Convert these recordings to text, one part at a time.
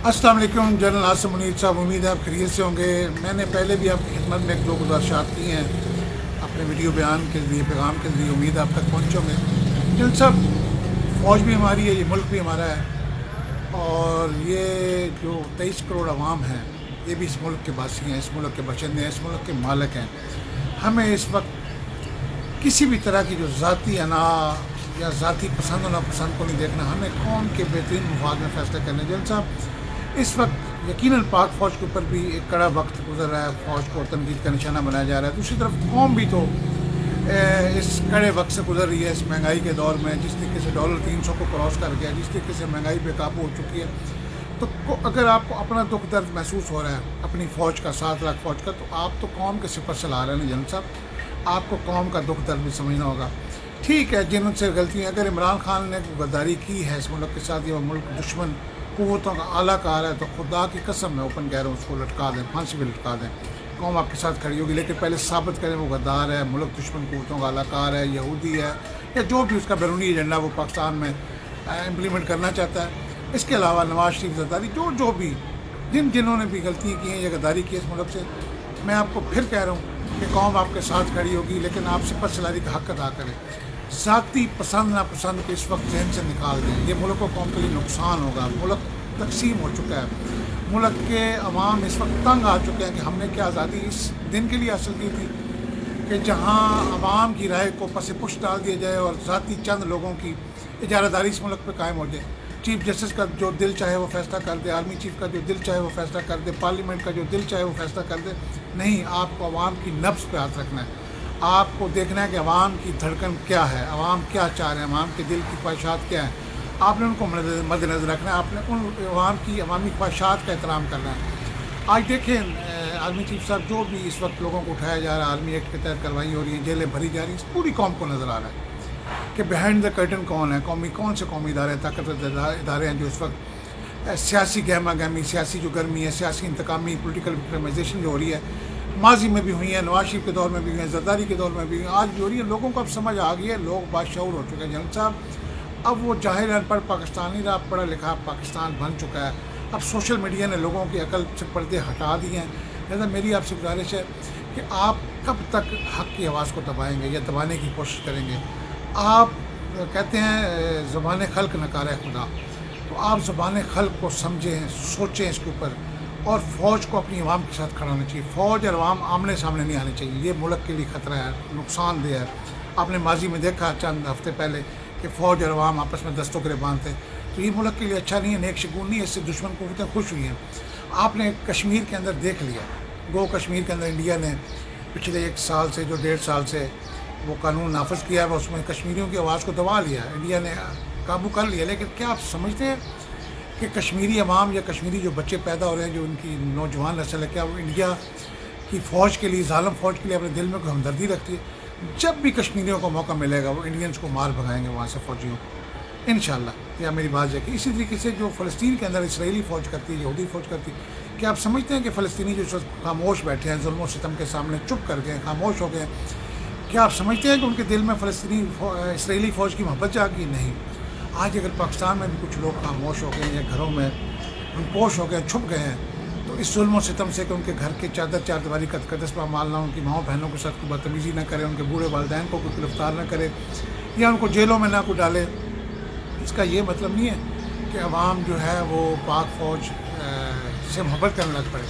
अस्सलाम वालेकुम जनरल आसिम मुनीर साहब, उम्मीद है आप खैरियत से होंगे। मैंने पहले भी आपकी खिदमत में एक दो गुजारिशात की हैं अपने वीडियो बयान के ज़रिए, पैगाम के ज़रिए। उम्मीद है आप तक पहुँचे होंगे। जनरल साहब, फ़ौज भी हमारी है, ये मुल्क भी हमारा है, और ये जो 23 करोड़ अवाम है, ये भी इस मुल्क के वासी हैं, इस मुल्क के बशिंदे हैं, इस मुल्क के मालिक हैं। हमें इस वक्त किसी भी तरह की जो ज़ाती अना या ज़ाती पसंद और नापसंद को नहीं देखना, हमें कौम के बेहतरीन मफाद में फ़ैसले करने। जनरल साहब, इस वक्त यकीनन पाक फ़ौज के ऊपर भी एक कड़ा वक्त गुजर रहा है, फ़ौज को तनकीद का निशाना बनाया जा रहा है। दूसरी तरफ कौम भी तो इस कड़े वक्त से गुजर रही है, इस महंगाई के दौर में। जिस तरीके से डॉलर 300 को क्रॉस कर गया, जिस तरीके से महंगाई बेकाबू हो चुकी है, तो अगर आपको अपना दुख दर्द महसूस हो रहा है अपनी फ़ौज का, 7 लाख फ़ौज का, तो आप तो कौम के सिपर से ला रहे हैं जनरल साहब। आपको कौम का दुख दर्द भी समझना होगा। ठीक है, जिनसे गलतियाँ, अगर इमरान खान ने गद्दारी की है इस मुल्क के साथ, ये मुल्क दुश्मन कुव्वतों का आला कार है, तो खुदा की कसम मैं ओपन कह रहा हूँ, उसको लटका दें, फांसी भी लटका दें। कौम आपके साथ खड़ी होगी, लेकिन पहले साबित करें वो गद्दार है, मुल्क दुश्मन कुव्वतों का आला कार है, यहूदी है, या जो भी उसका बैरूनी एजेंडा वो पाकिस्तान में इम्प्लीमेंट करना चाहता है। इसके अलावा नवाज शरीफ जरदारी, जो भी जिन्होंने भी गलतियाँ की हैं या गद्दारी की है इस मुल्क से, मैं आपको फिर कह रहा हूँ कि कौम आपके साथ खड़ी होगी, लेकिन आप सिपर सलारी का हक अदा करें। ज़ाती पसंद नापसंद को इस वक्त जहन से निकाल दें। ये मुल्क को कौम के लिए नुकसान होगा। मुल्क तकसीम हो चुका है, मुल्क के अवाम इस वक्त तंग आ चुके हैं कि हमने क्या आज़ादी इस दिन के लिए हासिल की थी कि जहाँ अवाम की राय को पस पुश डाल दिया जाए और ज़ाती चंद लोगों की इजारादारी इस मुल्क पर कायम हो जाए। चीफ जस्टिस का जो दिल चाहे वो फैसला कर दे, आर्मी चीफ का जो दिल चाहे वो फैसला कर दे, पार्लियामेंट का जो दिल चाहे वो फैसला कर दे। नहीं, आपको अवाम की नब्ज़ पे हाथ रखना है। आपको देखना है कि अवाम की धड़कन क्या है, अवाम क्या चाह रहे हैं, अवाम के दिल की ख्वाहिशात क्या हैं। आपने उनको मद्देनज़र रखना है, आपने उन अवाम की अवामी ख्वाहिशात का एहतराम करना है। आज देखें आर्मी चीफ साहब, जो भी इस वक्त लोगों को उठाया जा रहा है, आर्मी एक्ट के तहत कार्रवाई हो रही है, जेलें भरी जा रही हैं, पूरी कौम को नज़र आ रहा है कि बिहाइंड द कर्टन कौन है, कौन से कौमी इदारे, ताकतवर इदारे हैं जो इस वक्त सियासी गहमा गहमी, सियासी जो गर्मी है, सियासी इंतकामी, पोलिटिकल विक्टिमाइजेशन जो हो रही है, माजी में भी हुई है, नवाज शरीफ के दौर में भी हुई है, जरदारी के दौर में भी हुई है, आज भी हो रही है। लोगों को अब समझ आ गई है, लोग बाशऊर हो चुके हैं जनरल साहब। अब वो जाहिर अनपढ़ पाकिस्तानी रहा, पढ़ा लिखा पाकिस्तान बन चुका है। अब सोशल मीडिया ने लोगों की अकल से पर्दे हटा दिए हैं। लिहाजा मेरी आपसे गुजारिश है कि आप कब तक हक़ की आवाज़ को दबाएंगे या दबाने की कोशिश करेंगे। आप कहते हैं ज़ुबान खल्क नकार खुदा, तो आप ज़ुबान खल्क को समझें, सोचें इसके ऊपर, और फ़ौज को अपनी अवाम के साथ खड़ा होना चाहिए। फ़ौज और अवाम आमने सामने नहीं आने चाहिए। ये मुल्क के लिए ख़तरा है, नुकसानदेह है। आपने माजी में देखा चंद हफ्ते पहले कि फ़ौज और अवाम आपस में दस्तों के बांधते, तो ये मुल्क के लिए अच्छा नहीं है, नेक शगुन नहीं है। इससे दुश्मन कुव्वतें खुश हुई हैं। आपने कश्मीर के अंदर देख लिया, गो कश्मीर के अंदर इंडिया ने पिछले 1 साल से, जो 1.5 साल से वो कानून नाफिज किया है, उसमें कश्मीरियों की आवाज़ को दबा लिया, इंडिया ने काबू कर लिया। लेकिन क्या आप समझते हैं कि कश्मीरी अवाम या कश्मीरी जो बच्चे पैदा हो रहे हैं, जो उनकी नौजवान नस्ल है, क्या वो इंडिया की फ़ौज के लिए, ज़ालिम फ़ौज के लिए अपने दिल में कोई हमदर्दी रखती है? जब भी कश्मीरियों को मौका मिलेगा वो इंडियंस को मार भगाएंगे वहाँ से, फ़ौजियों को, इंशाअल्लाह। या मेरी बात है कि इसी तरीके से जो फ़लस्तीन के अंदर इसराइली फ़ौज करती है, यहूदी फ़ौज करती है, क्या आप समझते हैं कि फ़लस्तीनी जो खामोश बैठे हैं, जुल्म सितम के सामने चुप कर गए, खामोश हो गए, क्या आप समझते हैं कि उनके दिल में फ़लस्तीनी इसराइली फ़ौज की मोहब्बत जागी? नहीं। आज अगर पाकिस्तान में भी कुछ लोग खामोश हो गए या घरों में रुपोश हो गए, छुप गए हैं, तो इस जुल्म सितम से कि उनके घर के चार दीवारी का तकद्दस पर माल ना, उनकी माओ बहनों के साथ कोई बदतमीज़ी ना करे, उनके बूढ़े वालिदैन को कोई गिरफ्तार ना करे या उनको जेलों में ना कोई डाले, इसका ये मतलब नहीं है कि अवाम जो है वो पाक फ़ौज से मोहब्बत करने लग पड़े।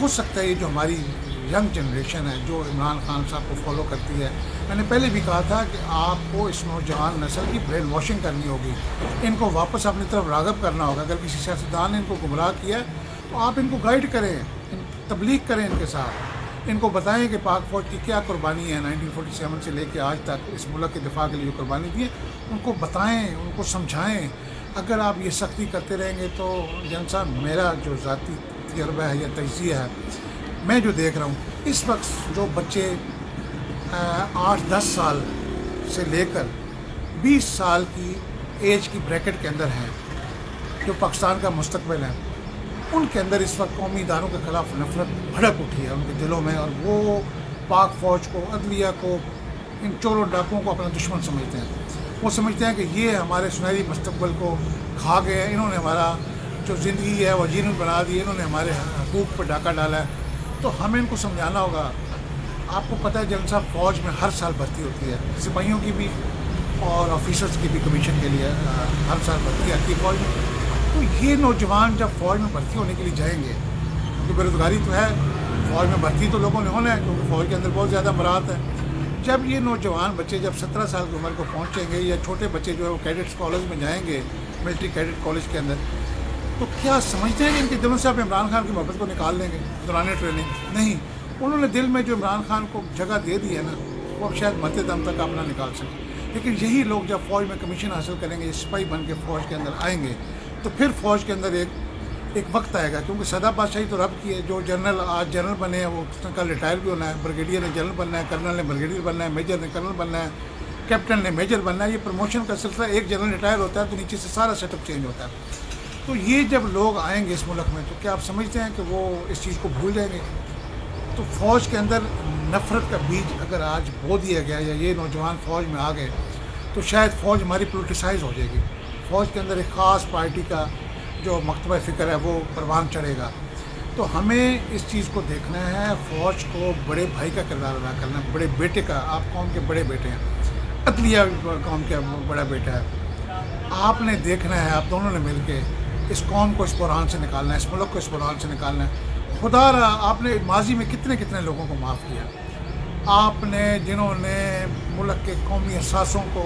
हो सकता है ये जो हमारी यंग जनरेशन है, जो इमरान खान साहब को फॉलो करती है, मैंने पहले भी कहा था कि आपको इस नौजवान नस्ल की ब्रेन वॉशिंग करनी होगी, इनको वापस अपनी तरफ राग़िब करना होगा। अगर किसी सियासतदान ने इनको गुमराह किया है तो आप इनको गाइड करें, तबलीग करें इनके साथ, इनको बताएं कि पाक फ़ौज की क्या कुर्बानी है 1947 से लेकर आज तक इस मुल्क के दिफा के लिए जो कुर्बानी दी है, उनको बताएं, उनको समझाएं। अगर आप ये सख्ती करते रहेंगे तो जनरल साहब, मेरा जो ज़ाती तजर्बा है या तजिया है, मैं जो देख रहा हूँ इस वक्त जो बच्चे 8-10 साल से लेकर 20 साल की एज की ब्रैकेट के अंदर हैं, जो पाकिस्तान का मुस्तकबिल है, उनके अंदर इस वक्त कौमी इदारों के ख़िलाफ़ नफरत भड़क उठी है उनके दिलों में, और वो पाक फ़ौज को, अदलिया को, इन चोरों डाकुओं को अपना दुश्मन समझते हैं। वो समझते हैं कि ये हमारे सुनहरी मुस्तकबिल को खा गए, इन्होंने हमारा जो ज़िंदगी है वो जीवन बना दी है, इन्होंने हमारे हकूक़ पर डाका डाला है। तो हमें इनको समझाना होगा। आपको पता है जनरल साहब, फ़ौज में हर साल भर्ती होती है, सिपाहियों की भी और ऑफिसर्स की भी कमीशन के लिए हर साल भर्ती आती है फ़ौज में। तो ये नौजवान जब फ़ौज में भर्ती होने के लिए जाएंगे, क्योंकि बेरोज़गारी तो है, फ़ौज में भर्ती तो लोगों ने होना है, क्योंकि फ़ौज के अंदर बहुत ज़्यादा मराहत है। जब ये नौजवान बच्चे जब 17 साल की उम्र को पहुँचेंगे, या छोटे बच्चे जो है वो कैडेट्स कॉलेज में जाएंगे, मिलिट्री कैडेट कॉलेज के अंदर, तो क्या समझते हैं कि इनके दिलों से आप इमरान खान की मोहब्बत को निकाल लेंगे दौरान ट्रेनिंग? नहीं, उन्होंने दिल में जो इमरान खान को जगह दे दी है ना, वो अब शायद मरते दम तक आप ना निकाल सकें। लेकिन यही लोग जब फ़ौज में कमीशन हासिल करेंगे, सिपाही बन के फ़ौज के अंदर आएंगे, तो फिर फ़ौज के अंदर एक वक्त आएगा, क्योंकि सदा बादशाही तो रब की है। जो जनरल आज जनरल बने हैं वो कल रिटायर भी होना है, ब्रिगेडियर ने जनरल बनना है, कर्नल ने ब्रिगेडियर बनना है, मेजर ने कर्नल बनना है, कैप्टन ने मेजर बनना है। ये प्रमोशन का सिलसिला, एक जनरल रिटायर होता है तो नीचे से सारा सेटअप चेंज होता है। तो ये जब लोग आएंगे इस मुल्क में, तो क्या आप समझते हैं कि वो इस चीज़ को भूल जाएंगे? तो फ़ौज के अंदर नफ़रत का बीज अगर आज बो दिया गया, या ये नौजवान फ़ौज में आ गए, तो शायद फ़ौज हमारी पोलिटिसाइज़ हो जाएगी। फ़ौज के अंदर एक ख़ास पार्टी का जो मकतबा फ़िक्र है वो परवान चढ़ेगा। तो हमें इस चीज़ को देखना है, फ़ौज को बड़े भाई का किरदार अदा करना है, बड़े बेटे का। आप कौम के बड़े बेटे हैं, अदलिया कौम का बड़ा बेटा है। आपने देखना है, आप दोनों ने मिल के इस कौम को इस बुरहान से निकालना है, इस मुल्क को इस बुरहान से निकालना है। खुदा रहा, आपने माजी में कितने कितने लोगों को माफ़ किया। आपने जिन्होंने मुल्क के कौमी असासों को,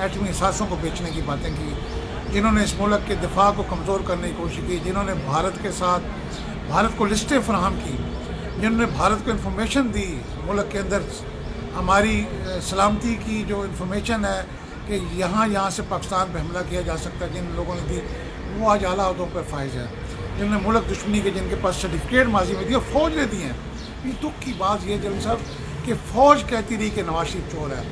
एटमी असासों को बेचने की बातें की, जिन्होंने इस मुल्क के दिफा को कमज़ोर करने की कोशिश की, जिन्होंने भारत के साथ भारत को लिस्टें फराहम की, जिन्होंने भारत को इन्फॉर्मेशन दी, मुल्क के अंदर हमारी सलामती की जो इन्फॉर्मेशन है कि यहाँ से पाकिस्तान पर हमला किया जा सकता है, जिन लोगों ने दी, वो आज आला अहदों पर फाइज है। जिन्होंने मुल्क दुश्मनी के, जिनके पास सर्टिफिकेट माजी में दिए, फ़ौज ने दिए हैं। ये दुख की बात ये जनरल साहब कि फ़ौज कहती रही कि नवाज शरीफ चोर है,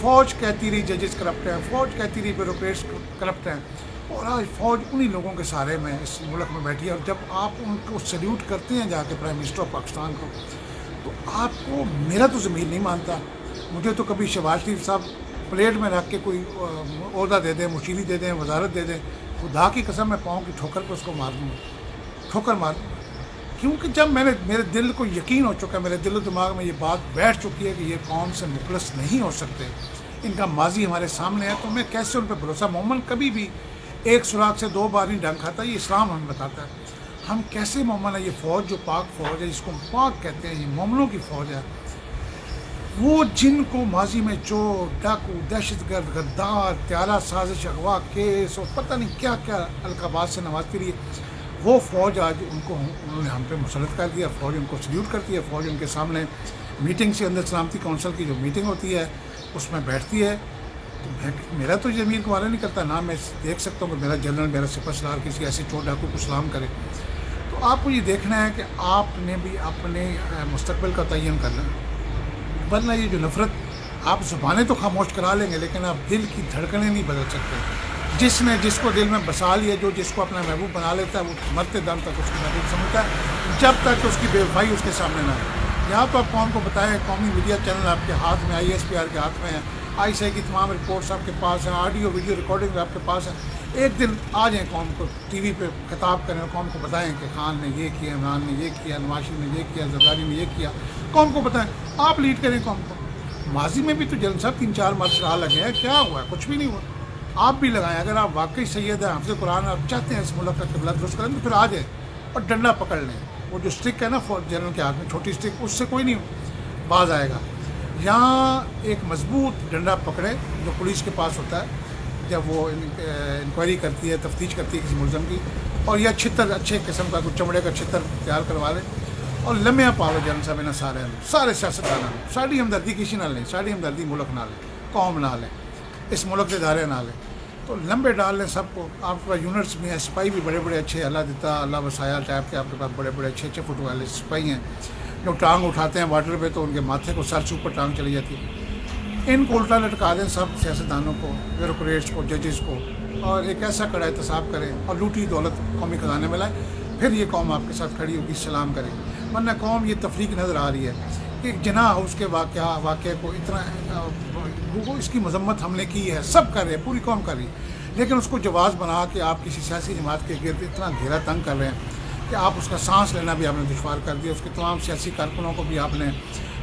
फ़ौज कहती रही जजेस करप्ट हैं, फ़ौज कहती रही ब्यूरोक्रेट्स करप्ट हैं, और आज फ़ौज उन्हीं लोगों के सहारे में इस मुल्क में बैठी है। और जब आप उनको सल्यूट करते हैं जाके प्राइम मिनिस्टर ऑफ पाकिस्तान को, तो आपको, मेरा तो ज़मीन नहीं मानता, मुझे तो कभी शहबाज शरीफ साहब प्लेट में रख के कोई ओहदा दे दें, मुशीरी दे दें, वजारत दे दें, खुदा की कसम मैं पाँव की ठोकर पर उसको मार दूँगा, ठोकर मार दूँगा। क्योंकि जब मेरे दिल को यकीन हो चुका है, मेरे दिल दिमाग में ये बात बैठ चुकी है कि ये कौम से मुखलस नहीं हो सकते, इनका माजी हमारे सामने है, तो मैं कैसे उन पर भरोसा। मोमन कभी भी एक सुराख से 2 बार नहीं डंक खाता, ये इस्लाम हमें बताता है। हम कैसे मोमन है? ये फ़ौज जो पाक फ़ौज है, जिसको पाक कहते हैं, ये मोमनों की फ़ौज है। वो जिनको माजी में चोर, डाकू, दहशतगर्द, गद्दार, त्यारा साजिश, अगवा, केस और पता नहीं क्या क्या अलकाबात से नवाजती रही, वो फ़ौज आज उन्होंने हम पे मुसलत कर दिया। फ़ौज उनको सल्यूट करती है, फ़ौज उनके सामने मीटिंग से अंदर सलामती कौंसिल की जो मीटिंग होती है उसमें बैठती है। तो मेरा तो ज़मीर को वाला नहीं करता, ना मैं देख सकता हूँ कि मेरा जनरल, मेरा सिपहसालार किसी ऐसे चोर डाकू को सलाम करे। तो आपको ये देखना है कि आपने भी अपने मुस्तकबिल का तयन करना है, वरना ये जो नफ़रत, आप ज़ुबानें तो खामोश करा लेंगे, लेकिन आप दिल की धड़कनें नहीं बदल सकते। जिसने जिसको दिल में बसा लिया, जो जिसको अपना महबूब बना लेता है, वो मरते दम तक उसको महबूब समझता है, जब तक उसकी बेवफाई उसके सामने ना आए। यहाँ तो आप कौम को बताएं, कौमी मीडिया चैनल आपके हाथ में, ISPR के हाथ में है, ISI की तमाम रिपोर्ट्स आपके पास हैं, ऑडियो वीडियो रिकॉर्डिंग आपके पास है। एक दिन आ जाएँ, कौम को TV पे खिताब करें और कौम को बताएं कि खान ने ये किया, इमरान ने ये किया, नवाज शरीफ ने ये किया, जरदारी ने ये किया। कौम को बताएं, आप लीड करें कौम को। माजी में भी तो जनरल साहब 3-4 मरशरा लगे हैं, क्या हुआ? कुछ भी नहीं हुआ। आप भी लगाएं, अगर आप वाकई सैयद हैं, हाफ़िज़ कुरान, आप चाहते हैं इस मुल्क का क़िबला दुरुस्त करें, तो फिर आ जाए और डंडा पकड़ लें। वो जो स्टिक है ना जनरल के हाथ में, छोटी स्टिक, उससे कोई नहीं बाज आएगा। यहाँ एक मजबूत डंडा पकड़े जो पुलिस के पास होता है, जब वो इंक्वायरी करती है, तफ्तीश करती है किसी मुलज़म की, और यह छितर अच्छे किस्म का कुछ चमड़े का छितर तैयार करवा ले और लम्हे पावे जनरल साहब इन्हें सारे सियासतदान साड़ी हमदर्दी किसी ना लें, साड़ी हमदर्दी मुल्क ना लें, कौम ना लें, इस मुल्क के इदारे ना लें, तो लंबे डाल लें सबको। आपके पास यूनिट्स में हैं, सिपाही भी बड़े बड़े अच्छे, अल्लाह देता अल्लाह वसाया टाइप के आपके पास बड़े बड़े अच्छे फुट वाले सिपाही हैं, जो टांग उठाते हैं वाटर पे तो उनके माथे को सर से ऊपर टांग चली जाती है। इनको उल्टा लटका दें सब सियासतदानों को, ब्यूरोक्रेट्स को, जजेस को, और एक ऐसा कड़ा एहतसाब करें और लूटी दौलत कौमी ख़जाने में लाएँ, फिर ये कौम आपके साथ खड़ी होगी, सलाम करेगी। वरना कौम ये तफरीक नज़र आ रही है कि जिना हाउस के वाक़े को इतना, इसकी मजम्मत हमने की है, सब कर रहे हैं, पूरी कौम कर रही है, لیکن اس کو جواز بنا کے آپ کسی سیاسی جماعت کے گرد اتنا گھیرا تنگ کر رہے ہیں کہ آپ اس کا سانس لینا بھی آپ نے دشوار کر دیا، اس کے تمام سیاسی کارکنوں کو بھی آپ نے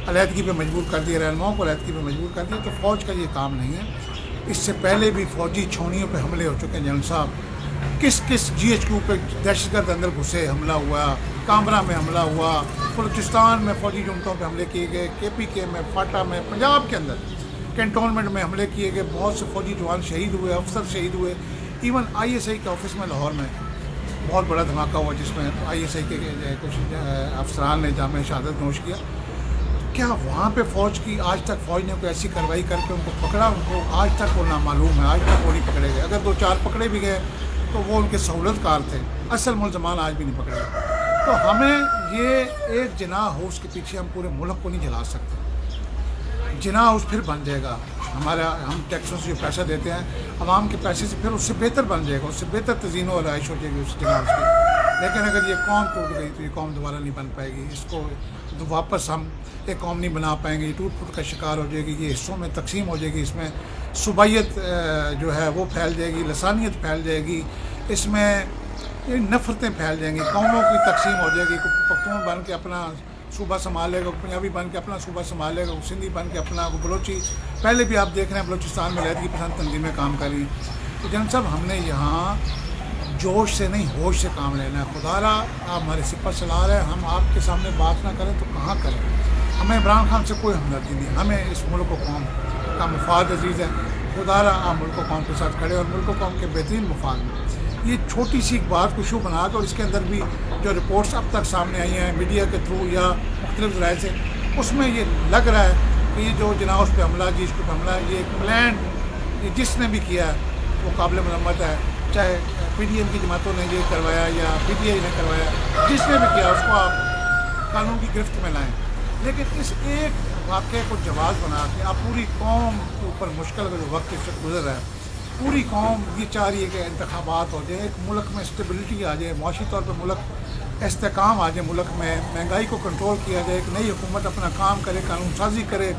علیحدگی پہ مجبور کر دیا، رہنماؤں کو علیحدگی پہ مجبور کر دیا۔ تو فوج کا یہ کام نہیں ہے۔ اس سے پہلے بھی فوجی چھونیوں پہ حملے ہو چکے ہیں جنرل صاحب، کس جی ایچ کیو پہ دہشت گرد اندر گھسے، حملہ ہوا، کامرا میں حملہ ہوا، بلوچستان میں فوجی جنٹوں پہ حملے کیے گئے، کے پی کے میں، فاٹا میں، پنجاب کے اندر کینٹونمنٹ میں حملے کیے گئے، بہت سے فوجی جوان شہید ہوئے، افسر شہید ہوئے۔ ایون آئی ایس آئی کے آفس میں لاہور میں بہت بڑا دھماکہ ہوا جس میں آئی ایس آئی کے کچھ افسران نے جامع شہادت نوش کیا۔ کیا وہاں پہ فوج کی آج تک فوج نے کوئی ایسی کارروائی کر کے ان کو پکڑا؟ ان کو آج تک وہ نامعلوم ہے، آج تک وہ نہیں پکڑے گئے۔ اگر 2-4 پکڑے بھی گئے تو وہ ان کے سہولت کار تھے، اصل ملزمان آج بھی نہیں پکڑے گئے۔ تو ہمیں یہ ایک جناح ہو اس کے پیچھے ہم پورے ملک کو نہیں جلا سکتے۔ جناح ہاؤس پھر بن جائے گا، ہم ٹیکسوں سے جو پیسہ دیتے ہیں عوام کے پیسے سے، پھر اس سے بہتر بن جائے گا، اس سے بہتر تزئین و آرائش ہو جائے گی اس جناح ہاؤس کی۔ لیکن اگر یہ قوم ٹوٹ گئی تو یہ قوم دوبارہ نہیں بن پائے گی، اس کو واپس ہم ایک قوم نہیں بنا پائیں گے، یہ ٹوٹ پھوٹ کا شکار ہو جائے گی، یہ حصوں میں تقسیم ہو جائے گی، اس میں صوبائیت جو ہے وہ پھیل جائے گی، لسانیت پھیل جائے گی، اس میں نفرتیں پھیل جائیں گی، قوموں کی تقسیم ہو جائے گی۔ پختون بن کے اپنا صوبہ سنبھالے گا، پنجابی بن کے اپنا صوبہ سنبھالے گا، سندھی بن کے اپنا، بلوچی پہلے بھی آپ دیکھ رہے ہیں بلوچستان میں علیحدگی پسند تنظیمیں کام کر رہی ہیں۔ تو جناب صاحب ہم نے یہاں جوش سے نہیں ہوش سے کام لینا ہے۔ خدا را آپ ہمارے سپہ سالار ہیں، ہم آپ کے سامنے بات نہ کریں تو کہاں کریں؟ ہمیں عمران خان سے کوئی ہمدردی نہیں، ہمیں اس ملک و قوم کا مفاد عزیز ہے۔ خدا را آپ ملک و قوم کے ساتھ کھڑے اور ملک و قوم کے بہترین مفاد میں یہ چھوٹی سی ایک بات کو ایشو بنا کے، اور اس کے اندر بھی جو رپورٹس اب تک سامنے آئی ہیں میڈیا کے تھرو یا مختلف ذرائع سے، اس میں یہ لگ رہا ہے کہ یہ جو جناح اس پہ حملہ، جس پہ حملہ، یہ ایک پلان جس نے بھی کیا ہے وہ قابل مرمت ہے، چاہے پی ڈی ایم کی جماعتوں نے یہ کروایا یا پی ٹی آئی نے کروایا، جس نے بھی کیا اس کو آپ قانون کی گرفت میں لائیں۔ لیکن اس ایک واقعے کو جواز بنا کے آپ پوری قوم کے اوپر مشکل کا جو وقت اس سے گزر رہا ہے، پوری قوم یہ چاہ رہی ہے کہ انتخابات ہو جائیں، ایک ملک میں اسٹیبلٹی آ جائے، معاشی طور پہ ملک استحکام آ جائے، ملک میں مہنگائی کو کنٹرول کیا جائے، ایک نئی حکومت اپنا کام کرے، قانون سازی کرے،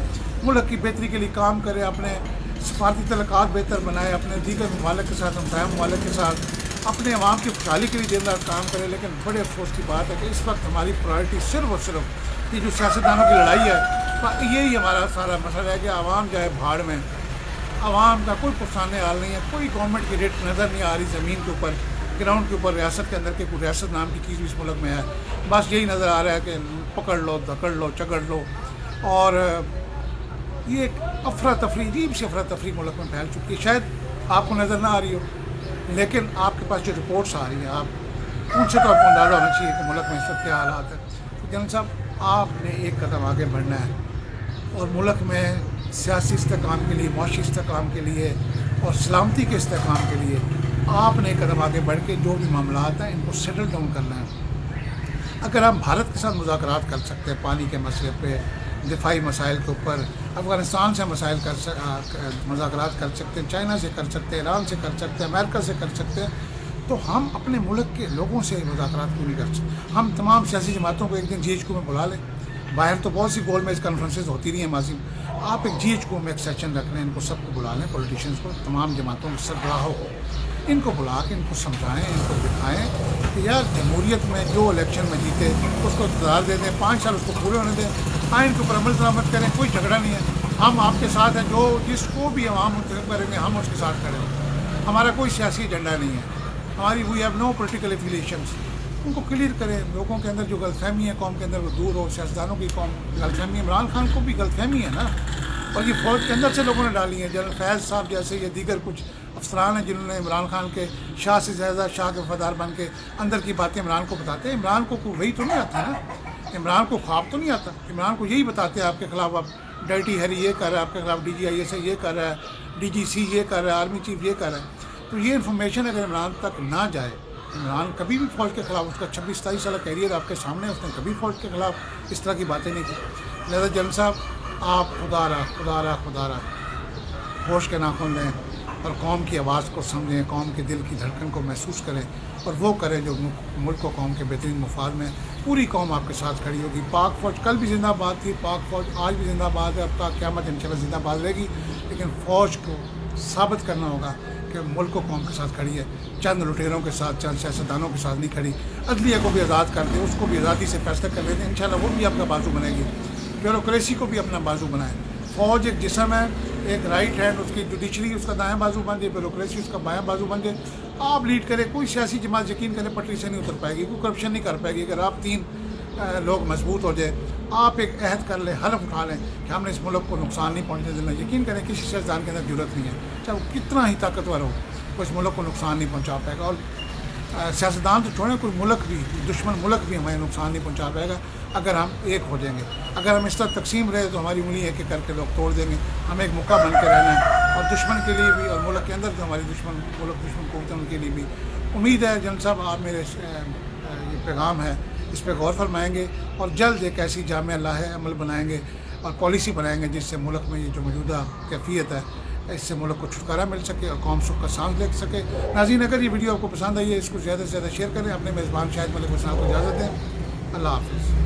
ملک کی بہتری کے لیے کام کرے، اپنے سفارتی تعلقات بہتر بنائے، اپنے دیگر ممالک کے ساتھ، ہمسایہ ممالک کے ساتھ اپنے عوام کی خوشحالی کے لیے دن رات کام کرے۔ لیکن بڑے افسوس کی بات ہے کہ اس وقت ہماری پرائرٹی صرف اور صرف یہ جو سیاستدانوں کی لڑائی ہے، یہی ہمارا سارا مسئلہ ہے کہ عوام جائے بھاڑ میں، عوام کا کوئی پرسان حال نہیں ہے، کوئی گورنمنٹ کی ریٹ نظر نہیں آ رہی زمین کے اوپر، گراؤنڈ کے اوپر، ریاست کے اندر کے کوئی ریاست نام کی چیز بھی اس ملک میں ہے۔ بس یہی نظر آ رہا ہے کہ پکڑ لو، دھکڑ لو، چگڑ لو، اور یہ ایک افراتفری، عجیب سی افراتفری ملک میں پھیل چکی ہے۔ شاید آپ کو نظر نہ آ رہی ہو، لیکن آپ کے پاس جو رپورٹس آ رہی ہیں، آپ ان سے تو آپ کو اندازہ ہونا چاہیے کہ ملک میں اس وقت کیا حالات ہیں۔ تو جنرل صاحب آپ نے ایک قدم آگے بڑھنا ہے، اور ملک میں سیاسی استحکام کے لیے، معاشی استحکام کے لیے اور سلامتی کے استحکام کے لیے آپ نے ایک قدم آگے بڑھ کے جو بھی معاملات ہیں ان کو سیٹل ڈاؤن کرنا ہے۔ اگر ہم بھارت کے ساتھ مذاکرات کر سکتے ہیں پانی کے مسئلے پہ، دفاعی مسائل کے اوپر، افغانستان سے مسائل مذاکرات کر سکتے ہیں، چائنا سے کر سکتے ہیں، ایران سے کر سکتے ہیں، امریکہ سے کر سکتے ہیں، تو ہم اپنے ملک کے لوگوں سے مذاکرات کیوں نہیں کر سکتے؟ ہم تمام سیاسی جماعتوں کو ایک دن جی ایچ کیو میں بلا لیں۔ باہر تو بہت سی گول میز کانفرنسز ہوتی رہی ہیں ماضی میں، آپ ایک جی ایچ کیو میں ایک سیشن رکھ لیں، ان کو سب کو بلا لیں، پولیٹیشینس کو، تمام جماعتوں کے سربراہوں کو، ان کو بلا کے ان کو سمجھائیں، ان کو دکھائیں کہ یار جمہوریت میں جو الیکشن میں جیتے اس کو اقتدار دے دیں، 5 سال اس کو پورے ہونے دیں، آئین کے اوپر عمل درآمد کریں، کوئی جھگڑا نہیں ہے، ہم آپ کے ساتھ ہیں، جو جس کو بھی عوام منتخب کریں گے ہم اس کے ساتھ کھڑے ہیں، ہمارا کوئی سیاسی ایجنڈا نہیں ہے، ہماری وی ہیو نو پولیٹیکل ایفیلیشنس۔ ان کو کلیئر کریں، لوگوں کے اندر جو غلط فہمی ہے قوم کے اندر وہ دور ہو، سیاستدانوں کی قوم غلط فہمی، عمران خان کو بھی غلط فہمی ہے نا، اور یہ فوج کے اندر سے لوگوں نے ڈالی ہیں، جنرل فیض صاحب جیسے یہ دیگر کچھ افسران ہیں جنہوں نے عمران خان کے شاہ سے زیادہ شاہ کے وفادار بن کے اندر کی باتیں عمران کو بتاتے ہیں۔ عمران کو وہی تو نہیں آتی نا، عمران کو خواب تو نہیں آتا، عمران کو یہی بتاتے ہیں آپ کے خلاف آپ ڈیٹی ہیری یہ کر رہا ہے، آپ کے خلاف ڈی جی آئی ایس یہ کر رہا ہے، ڈی جی سی یہ کر رہا ہے، آرمی چیف یہ کر رہا ہے۔ تو یہ انفارمیشن اگر عمران تک نہ جائے، عمران کبھی بھی فوج کے خلاف، اس کا 26-27 سالہ کیریئر آپ کے سامنے، اس نے کبھی فوج کے خلاف اس طرح کی باتیں نہیں کی۔ لہٰذا جنرل صاحب آپ خدا را ہوش کے ناخن لیں اور قوم کی آواز کو سمجھیں، قوم کے دل کی دھڑکن کو محسوس کریں، اور وہ کریں جو ملک و قوم کے بہترین مفاد میں۔ پوری قوم آپ کے ساتھ کھڑی ہوگی۔ پاک فوج کل بھی زندہ باد تھی، پاک فوج آج بھی زندہ باد ہے، اب تک قیامت انشاءاللہ زندہ باد رہے گی، لیکن فوج کو ثابت کرنا ہوگا کہ کہ ملک و قوم کے ساتھ کھڑی ہے، چند لٹیروں کے ساتھ، چند سیاستدانوں کے ساتھ نہیں کھڑی. عدلیہ کو بھی آزاد کر دے، اس کو بھی آزادی سے فیصلہ کر لیتے ہیں، انشاءاللہ وہ بھی آپ کا بازو بنے گی. بیوروکریسی کو بھی اپنا بازو بنائیں. فوج ایک جسم ہے، ایک رائٹ ہینڈ اس کی جوڈیشری اس کا دائیں بازو بن جائے، بیوروکریسی اس کا بایاں بازو بن جائے. آپ لیڈ کریں. کوئی سیاسی جماعت یقین کریں پٹری سے نہیں اتر پائے گی، کوئی کرپشن نہیں کر پائے گی. اگر آپ 3 لوگ مضبوط ہو جائے، آپ ایک عہد کر لیں، حلف اٹھا لیں کہ ہم نے اس ملک کو نقصان نہیں پہنچنے دینا، یقین کریں کسی سیاستدان کے اندر ضرورت نہیں ہے، چاہے وہ کتنا ہی طاقتور ہو، وہ اس ملک کو نقصان نہیں پہنچا پائے گا. اور سیاستدان تو چھوڑیں، کوئی ملک بھی، دشمن ملک بھی ہمیں نقصان نہیں پہنچا پائے گا اگر ہم ایک ہو جائیں گے. اگر ہم اس طرح تقسیم رہے تو ہماری انگلی ایک ایک کر کے لوگ توڑ دیں گے. ہمیں ایک موقع بن کے رہنا ہے، اور دشمن کے لیے بھی اور ملک کے اندر جو ہماری دشمن قوتیں ان کے لیے بھی. امید ہے جن صاحب آپ میرے یہ پیغام ہے اس پہ غور فرمائیں گے اور جلد ایک ایسی جامع لاہ عمل بنائیں گے اور پالیسی بنائیں گے جس سے ملک میں یہ جو موجودہ کیفیت ہے اس سے ملک کو چھٹکارا مل سکے اور قوم سکھ کا سانس لے سکے. ناظرین، اگر یہ ویڈیو آپ کو پسند آئی ہے اس کو زیادہ سے زیادہ شیئر کریں. اپنے میزبان شاہد ملک صاحب کو اجازت دیں. اللہ حافظ.